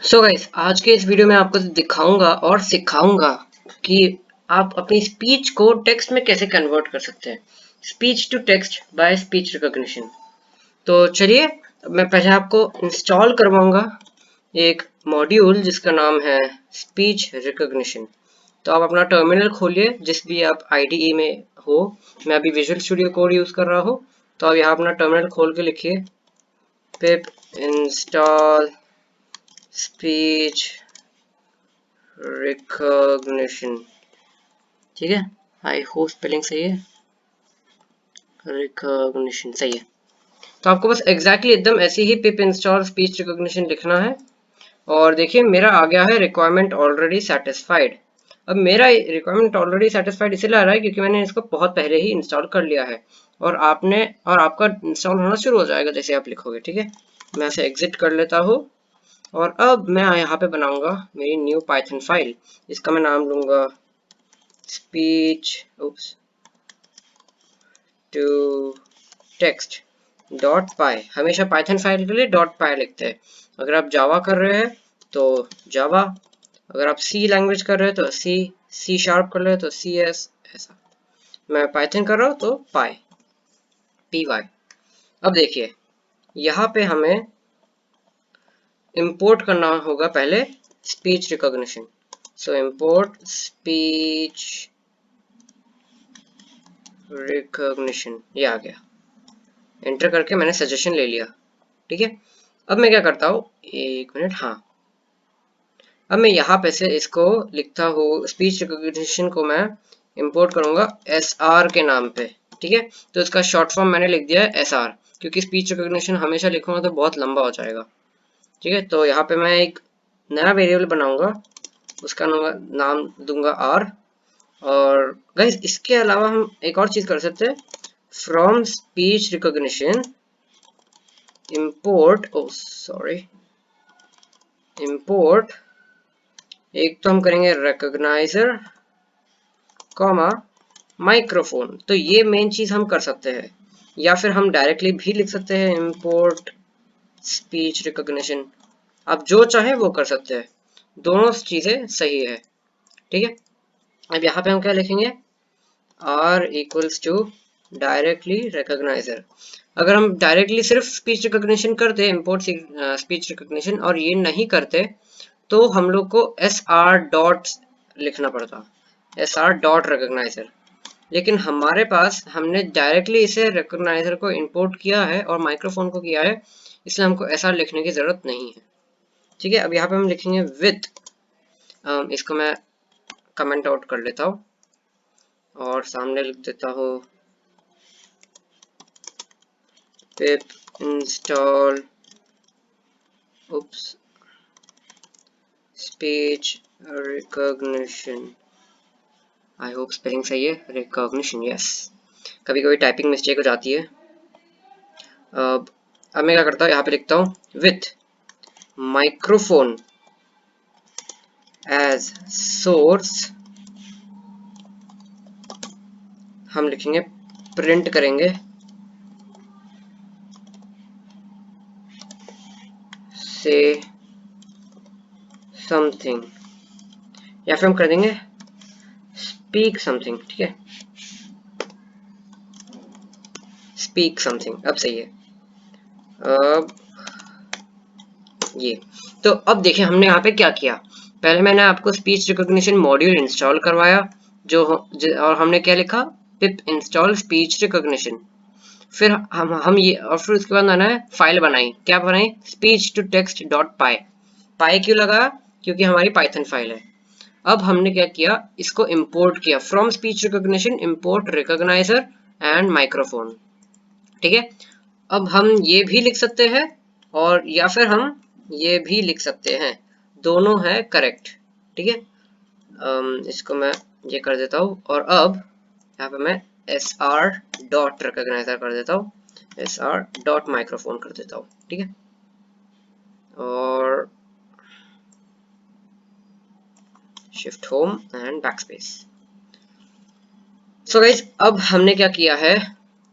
So guys, आज के इस वीडियो में आपको दिखाऊंगा और सिखाऊंगा कि आप अपनी स्पीच को टेक्स्ट में कैसे कन्वर्ट कर सकते हैं। Speech to text by speech recognition. तो चलिए, मैं पहले आपको इंस्टॉल करवाऊंगा एक मॉड्यूल जिसका नाम है स्पीच रिकॉग्निशन। तो आप अपना टर्मिनल खोलिए जिस भी आप आईडीई में हो। मैं अभी विजुअल स्टूडियो कोड यूज कर रहा हूँ, तो आप यहाँ अपना टर्मिनल खोल के लिखिए पिप इंस्टॉल स्पीच रिकॉग्निशन। ठीक है, आई होप स्पेलिंग सही है, रिकॉग्निशन सही है। तो आपको बस एग्जैक्टली एकदम ऐसे ही पिप इंस्टॉल स्पीच रिकॉग्निशन लिखना है। और देखिए, मेरा आ गया है रिक्वायरमेंट ऑलरेडी सेटिस्फाइड। अब मेरा रिक्वायरमेंट ऑलरेडी सेटिस्फाइड इसलिए आ रहा है क्योंकि मैंने इसको बहुत पहले ही इंस्टॉल कर लिया है। और आपका इंस्टॉल होना शुरू हो जाएगा जैसे आप लिखोगे। ठीक है, मैं इसे एग्जिट कर लेता हूँ। और अब मैं यहाँ पे बनाऊंगा मेरी न्यू पाइथन फाइल। इसका मैं नाम लूंगा स्पीच टू टेक्स्ट डॉट पाई। हमेशा पाइथन फाइल के लिए डॉट पाई लिखते हैं। अगर आप जावा कर रहे हैं तो जावा, अगर आप सी लैंग्वेज कर रहे हैं तो सी शार्प कर रहे हैं तो सी एस, ऐसा। मैं पाइथन कर रहा हूँ तो पाई, पी वाई। अब देखिए, यहाँ पे हमें इंपोर्ट करना होगा पहले स्पीच रिकॉग्निशन। सो इंपोर्ट स्पीच रिकॉग्निशन, ये आ गया। एंटर करके मैंने सजेशन ले लिया। ठीक है, अब मैं क्या करता हूँ, एक मिनट, हाँ। अब मैं यहाँ पे से इसको लिखता हूँ, स्पीच रिकॉग्निशन को मैं इंपोर्ट करूंगा एसआर के नाम पे। ठीक है, तो इसका शॉर्ट फॉर्म मैंने लिख दिया है एसआर, क्योंकि स्पीच रिकॉग्निशन हमेशा लिखूंगा तो बहुत लंबा हो जाएगा। ठीक है, तो यहाँ पे मैं एक नया वेरिएबल बनाऊंगा, उसका नाम दूंगा आर। और गाइस, इसके अलावा हम एक और चीज कर सकते हैं। From speech recognition import, oh sorry, import, एक तो हम करेंगे रिकॉग्नाइजर कॉमा माइक्रोफोन। तो ये मेन चीज हम कर सकते हैं, या फिर हम डायरेक्टली भी लिख सकते हैं इंपोर्ट स्पीच रिकॉग्निशन। आप जो चाहे वो कर सकते हैं, दोनों चीजें सही है। ठीक है, अब यहाँ पे हम क्या लिखेंगे, r equals to directly recognizer. अगर हम डायरेक्टली सिर्फ स्पीच रिकॉग्निशन करते, इंपोर्ट स्पीच रिकॉग्निशन, और ये नहीं करते, तो हम लोग को एस आर डॉट लिखना पड़ता, एस आर डॉट रिकॉग्नाइजर। लेकिन हमारे पास, हमने डायरेक्टली इसे रिकॉग्नाइजर को इंपोर्ट किया है और माइक्रोफोन को किया है, इसलिए हमको एस आर लिखने की जरूरत नहीं है। ठीक है, अब यहाँ पे हम लिखेंगे विथ, इसको मैं कमेंट आउट कर लेता हूँ और सामने लिख देता हूँ पिप install speech recognition. I hope spelling सही है, रिकॉग्निशन, यस। कभी कभी टाइपिंग मिस्टेक हो जाती है। अब मैं क्या करता हूँ, यहाँ पे लिखता हूँ विथ माइक्रोफोन एज सोर्स। हम लिखेंगे, प्रिंट करेंगे से समथिंग, या फिर हम कर देंगे स्पीक समथिंग। ठीक है, स्पीक समथिंग, अब सही है। अब ये, तो अब देखिए हमने यहाँ पे क्या किया। पहले मैंने आपको स्पीच रिकॉग्निशन मॉड्यूल इंस्टॉल करवाया, और हमने क्या लिखा, पिप इंस्टॉल स्पीच रिकॉग्निशन। फिर हम ये, और फिर उसके बाद मैंने फाइल बनाई, क्या बनाई, स्पीच टू टेक्स्ट डॉट पाई। पाई क्यों लगा, क्योंकि हमारी पाइथन फाइल है। अब हमने क्या किया, इसको इंपोर्ट किया, from speech recognition import recogniser and microphone. ठीक है, अब हम ये भी लिख सकते हैं, और या फिर हम ये भी लिख सकते हैं, दोनों है करेक्ट। ठीक है, इसको मैं ये कर देता हूँ, और अब यहाँ पे मैं एस आर डॉट रिकॉग्नाइजर कर देता हूँ, एस आर डॉट माइक्रोफोन कर देता हूँ। ठीक है, और shift home and backspace. So guys, अब हमने क्या किया है,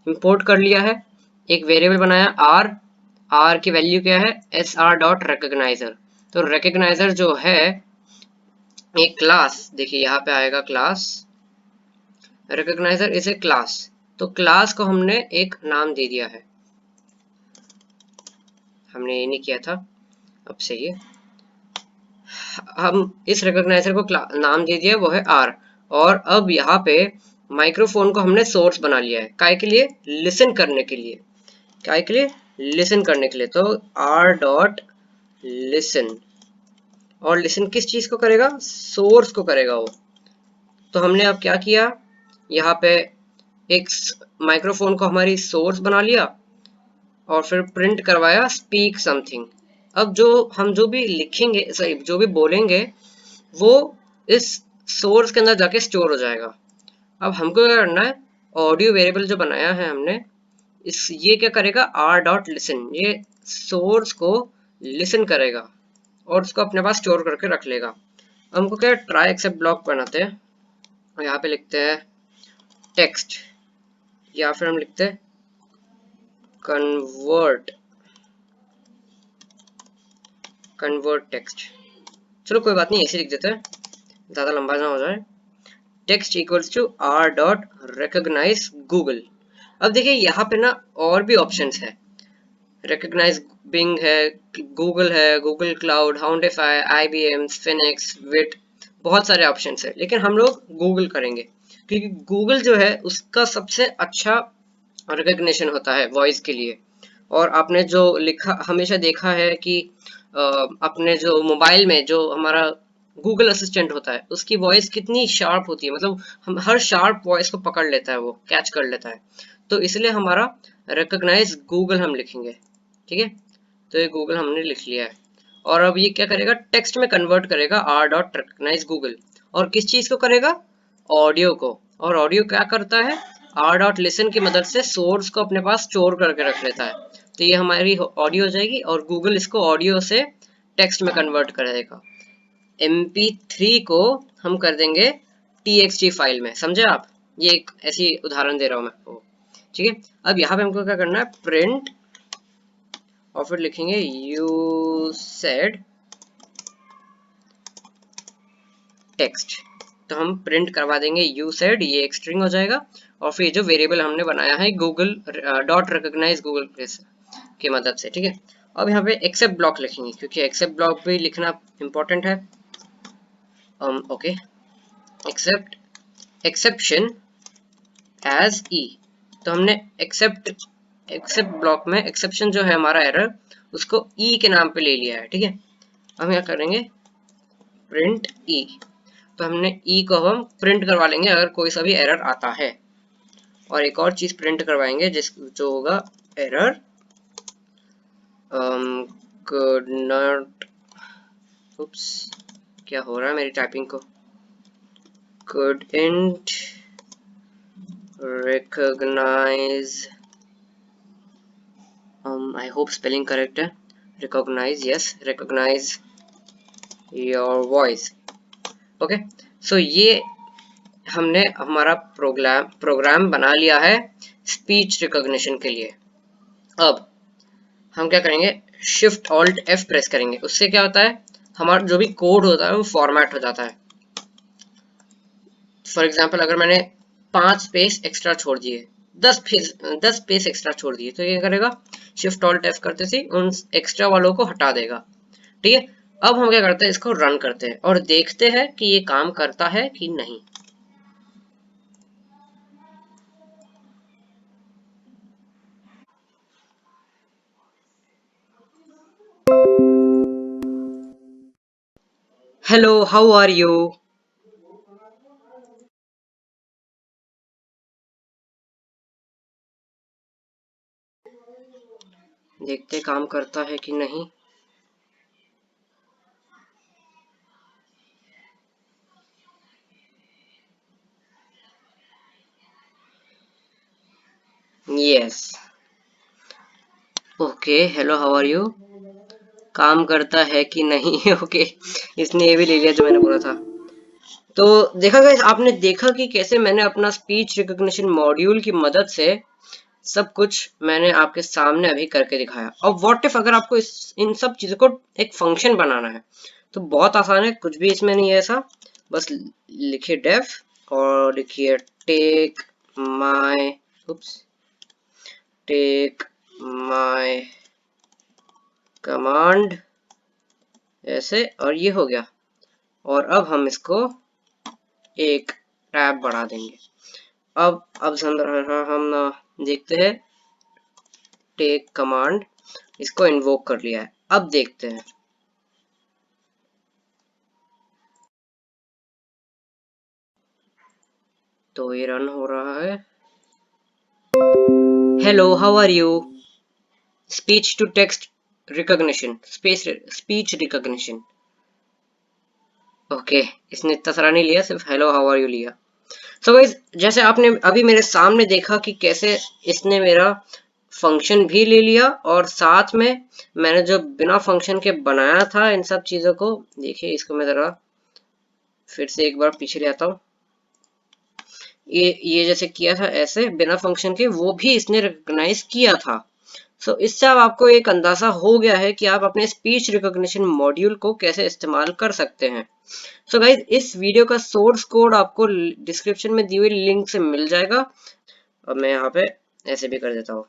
इंपोर्ट कर लिया है, एक वेरिएबल बनाया आर। आर की वैल्यू क्या है, एस आर डॉट रिकॉग्नाइजर। तो रिकग्नाइजर जो है एक क्लास, देखिए यहाँ पे आएगा क्लास, रिकग्नाइजर इज ए क्लास। तो क्लास को हमने एक नाम दे दिया है, हमने ये नहीं किया था, अब सही है। हम इस रिकॉग्नाइजर को नाम दे दिया, वो है आर। और अब यहाँ पे माइक्रोफोन को हमने सोर्स बना लिया है, काय के लिए, लिसन करने के लिए, काय के लिए, लिसन करने के लिए। तो आर डॉट लिसन, और लिसन किस चीज को करेगा, सोर्स को करेगा वो। तो हमने अब क्या किया, यहाँ पे एक माइक्रोफोन को हमारी सोर्स बना लिया और फिर प्रिंट करवाया स्पीक समथिंग। अब जो हम जो भी लिखेंगे, सॉरी जो भी बोलेंगे, वो इस सोर्स के अंदर जाके स्टोर हो जाएगा। अब हमको क्या करना है, ऑडियो वेरिएबल जो बनाया है हमने, इस ये क्या करेगा, आर डॉट लिसन, ये सोर्स को लिसन करेगा और उसको अपने पास स्टोर करके रख लेगा। हमको क्या, ट्राई एक्सेप्ट ब्लॉक बनाते हैं और यहाँ पे लिखते हैं टेक्स्ट, या फिर हम लिखते हैं कन्वर्ट, कन्वर्ट टेक्स्ट। चलो कोई बात नहीं, ऐसे लिख देते हैं, ज्यादा लंबा ना हो जाए। Text equals to r dot recognize Google. अब देखिए यहाँ पे ना और भी ऑप्शंस है, रिकॉग्नाइज बिंग है, गूगल है, Google Cloud, Houndify, IBM, Sphinx, Wit, बहुत सारे ऑप्शंस है, लेकिन हम लोग गूगल करेंगे क्योंकि गूगल जो है उसका सबसे अच्छा रिकग्निशन होता है वॉइस के लिए। और आपने जो लिखा, हमेशा देखा है कि अपने जो मोबाइल में जो हमारा गूगल असिस्टेंट होता है उसकी वॉइस कितनी शार्प होती है, मतलब हम हर शार्प वॉइस को पकड़ लेता है, वो कैच कर लेता है। तो इसलिए हमारा रिकॉग्नाइज गूगल हम लिखेंगे, ठीक है। तो ये गूगल हमने लिख लिया है। और अब ये क्या करेगा, टेक्स्ट में कन्वर्ट करेगा आर डॉट रिकॉग्नाइज गूगल। और किस चीज को करेगा, ऑडियो को। और ऑडियो क्या करता है, आर डॉट लिसन की मदद से सोर्स को अपने पास स्टोर करके रख लेता है। तो ये हमारी ऑडियो हो जाएगी और गूगल इसको ऑडियो से टेक्स्ट में कन्वर्ट कर देगा। MP3 को हम कर देंगे TXT फाइल में, समझे आप। ये एक ऐसी उदाहरण दे रहा हूं मैं आपको, ठीक है। अब यहाँ पे हमको क्या करना है, प्रिंट, और फिर लिखेंगे यू सेड टेक्स्ट। तो हम प्रिंट करवा देंगे यू सेड, ये एक स्ट्रिंग हो जाएगा। और फिर जो वेरिएबल हमने बनाया है Google dot recognize Google place की मदद से, ठीक है। अब यहाँ पे एक्सेप्ट ब्लॉक लिखेंगे क्योंकि एक्सेप्ट ब्लॉक भी लिखना इंपॉर्टेंट है। ओके, एक्सेप्ट एक्सेप्शन एज ई। तो हमने एक्सेप्ट ब्लॉक में एक्सेप्शन जो है हमारा एरर, उसको ई के नाम पे ले लिया है, ठीक है। हम क्या करेंगे, प्रिंट ई। तो हमने ई को हम प्रिंट करवा लेंगे अगर कोई सा भी एरर आता है। और एक और चीज प्रिंट करवाएंगे जिस जो होगा एरर could not, oops, क्या हो रहा है मेरी टाइपिंग को, couldn't recognize, I hope spelling correct है, recognize, yes, recognize your voice, okay। so ये हमने हमारा प्रोग्राम बना लिया है स्पीच रिकॉग्निशन के लिए। अब हम क्या करेंगे, शिफ्ट ऑल्ट F प्रेस करेंगे, उससे क्या होता है, हमारा जो भी कोड होता है वो फॉर्मेट हो जाता है। फॉर एग्जाम्पल अगर मैंने 5 स्पेस एक्स्ट्रा छोड़ दिए, 10 स्पेस एक्स्ट्रा छोड़ दिए, तो ये करेगा, शिफ्ट ऑल्ट F करते थे उन एक्स्ट्रा वालों को हटा देगा, ठीक है। अब हम क्या करते हैं, इसको रन करते हैं और देखते हैं कि ये काम करता है कि नहीं। Hello, how are you. देखते काम करता है कि नहीं। Yes, okay, hello how are you, काम करता है कि नहीं। ओके, इसने ये भी ले लिया जो मैंने बोला था। तो देखा गाइस, आपने देखा कि कैसे मैंने अपना स्पीच रिकॉग्निशन मॉड्यूल की मदद से सब कुछ मैंने आपके सामने अभी करके दिखाया। अब व्हाट इफ अगर आपको इन सब चीजों को एक फंक्शन बनाना है, तो बहुत आसान है, कुछ भी इसमें नहीं है ऐसा। बस लिखिए डेफ और लिखिए take my take my command, ऐसे, और ये हो गया। और अब हम इसको एक टैब बढ़ा देंगे। अब हम देखते हैं, टेक कमांड इसको इन्वोक कर लिया है। अब देखते हैं, तो ये रन हो रहा है। Hello, how are you, speech to text recognition, speech recognition. Okay, इसने इतना सारा नहीं लिया, सिर्फ हेलो हाउ आर यू लिया। सो गाइस, जैसे आपने अभी मेरे सामने देखा कि कैसे इसने मेरा फंक्शन भी ले लिया, और साथ में मैंने जो बिना फंक्शन के बनाया था इन सब चीजों को, देखिए इसको मैं जरा फिर से एक बार पीछे ले आता हूँ। ये जैसे किया था ऐसे बिना फंक्शन के, वो भी इसने रिकॉग्नाइज किया था। सो इससे अब आपको एक अंदाजा हो गया है कि आप अपने स्पीच रिकॉग्निशन मॉड्यूल को कैसे इस्तेमाल कर सकते हैं। सो गाइज, इस वीडियो का सोर्स कोड आपको डिस्क्रिप्शन में दी हुई लिंक से मिल जाएगा। अब मैं यहाँ पे ऐसे भी कर देता हूँ।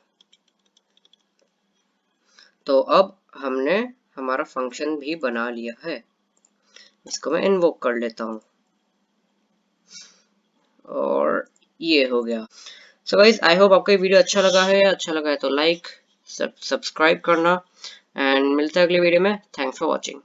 तो अब हमने हमारा फंक्शन भी बना लिया है, इसको मैं इन्वोक कर लेता हूँ और ये हो गया। सो गाइज, आई होप आपको ये वीडियो अच्छा लगा है। अच्छा लगा है तो लाइक, सब्सक्राइब करना, एंड मिलते हैं अगली वीडियो में। Thanks for watching.